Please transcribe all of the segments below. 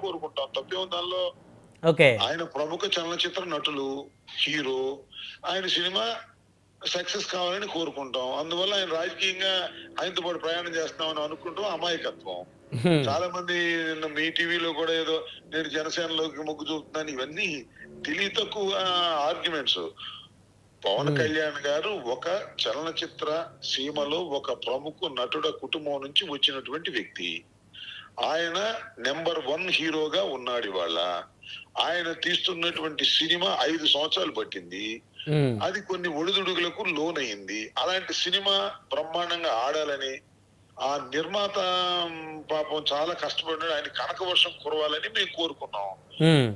కోరుకుంటాం. తప్పేం దానిలో? ఓకే. ఆయన ప్రముఖ చలనచిత్ర నటులు, హీరో. ఆయన సినిమా సక్సెస్ కావాలని కోరుకుంటాం. అందువల్ల ఆయన రాజకీయంగా ఆయనతో పాటు ప్రయాణం చేస్తున్నామని అనుకుంటాం అమాయకత్వం. హ్మ్. చాలా మంది నిన్న మీ టీవీలో కూడా ఏదో నేను జనసేనలోకి మొగ్గు చూపుతున్నాను, ఇవన్నీ తెలివి తక్కువ ఆర్గ్యుమెంట్స్. పవన్ హ్మ్. కళ్యాణ్ గారు ఒక చలనచిత్ర సీమలో ఒక ప్రముఖ నటుడ కుటుంబం నుంచి వచ్చినటువంటి వ్యక్తి. ఆయన నెంబర్ 1 హీరోగా ఉన్నాడు ఇవాళ. ఆయన తీస్తున్నటువంటి సినిమా 5 సంవత్సరాలు పట్టింది. హ్మ్. అది కొన్ని ఒడిదుడుకులకు లోనయింది. అలాంటి సినిమా బ్రహ్మాండంగా ఆడాలని ఆ నిర్మాత పాపం చాలా కష్టపడ్డాడు. ఆయన కనక వర్షం కురవాలని మేము కోరుకున్నాం. హ్మ్.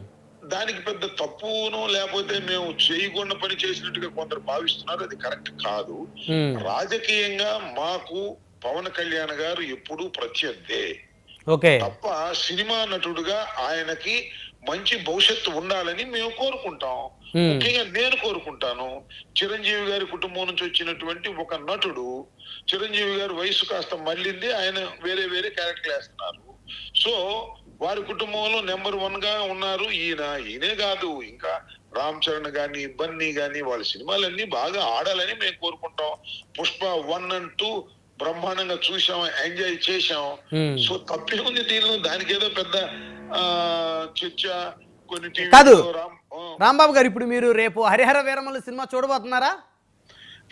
దానికి పెద్ద తప్పును లేకపోతే మేము చేయకుండా పని చేసినట్టుగా కొందరు భావిస్తున్నారు. అది కరెక్ట్ కాదు. హ్మ్. రాజకీయంగా మాకు పవన్ కళ్యాణ్ గారు ఎప్పుడూ ప్రత్యర్థే. ఓకే. తప్ప సినిమా నటుడుగా ఆయనకి మంచి భవిష్యత్తు ఉండాలని మేము కోరుకుంటాం. హ్మ్. ముఖ్యంగా నేను కోరుకుంటాను. చిరంజీవి గారి కుటుంబం నుంచి వచ్చినటువంటి ఒక నటుడు, చిరంజీవి గారి వయసు కాస్త మళ్ళింది. ఆయన వేరే వేరే క్యారెక్టర్లు వేస్తున్నారు. సో వారి కుటుంబంలో నెంబర్ 1 గా ఉన్నారు ఈయన. ఈయనే కాదు, ఇంకా రామ్ చరణ్ గాని, బన్నీ గాని వాళ్ళ సినిమాలన్నీ బాగా ఆడాలని మేము కోరుకుంటాం. పుష్ప 1 and 2 బ్రహ్మాండంగా చూసాం, ఎంజాయ్ చేశాం. హ్మ్. సో తప్పేముంది దీనిలో? దానికి ఏదో పెద్ద చర్చ కొన్ని కాదు టీవీలో రాంబాబు గారు, ఇప్పుడు మీరు రేపు హరిహర వీరమల్లు సినిమా చూడబోతున్నారా?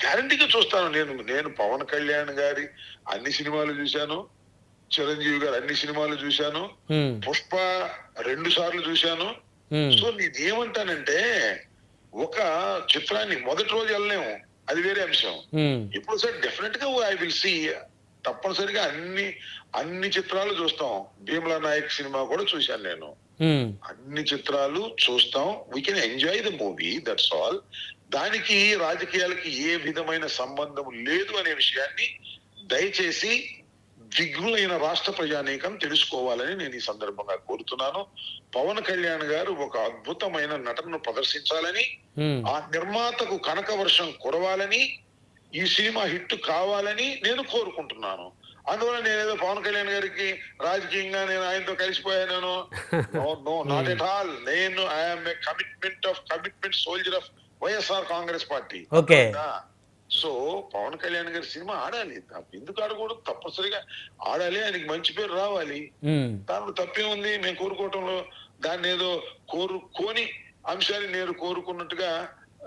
గ్యారంటీగా చూస్తాను. నేను పవన్ కళ్యాణ్ గారి అన్ని సినిమాలు చూశాను. చిరంజీవి గారు అన్ని సినిమాలు చూశాను. హ్మ్. పుష్ప 2 సార్లు చూశాను. హ్మ్. సో నేనేమంటానంటే, ఒక చిత్రాన్ని మొదటి రోజు వెళ్ళలేము, అది వేరే అంశం. హ్మ్. ఇప్పుడు సార్ డెఫినెట్ గా ఐ విల్ సీ, తప్పనిసరిగా అన్ని చిత్రాలు చూస్తాం. భీమ్లా నాయక్ సినిమా కూడా చూశాను నేను. హ్మ్. అన్ని చిత్రాలు చూస్తాం. We can enjoy the movie, that's all. దానికి రాజకీయాలకి ఏ విధమైన సంబంధం లేదు అనే విషయాన్ని దయచేసి దిగ్గులైన రాష్ట్ర ప్రజానీకం తెలుసుకోవాలని నేను ఈ సందర్భంగా కోరుతున్నాను. పవన్ కళ్యాణ్ గారు ఒక అద్భుతమైన నటనను ప్రదర్శించాలని, హ్మ్. ఆ నిర్మాతకు కనక వర్షం కురవాలని, ఈ సినిమా హిట్ కావాలని నేను కోరుకుంటున్నాను. అందువల్ల నేనేదో పవన్ కళ్యాణ్ గారికి రాజకీయంగా నేను ఆయనతో కలిసిపోయాను, నో నాట్ ఎట్ ఆల్. నేను I'm a commitment soldier of YSR Congress party. Okay. So Pawan Kalyan గారి సినిమా ఆడాలి. ఎందుకు ఆడకూడదు? తప్పనిసరిగా ఆడాలి. ఆయనకి మంచి పేరు రావాలి. హ్మ్. దాంట్లో తప్పే ఉంది మేము కోరుకోవటంలో? దాన్ని ఏదో కోరుకోని అంశాన్ని నేను కోరుకున్నట్టుగా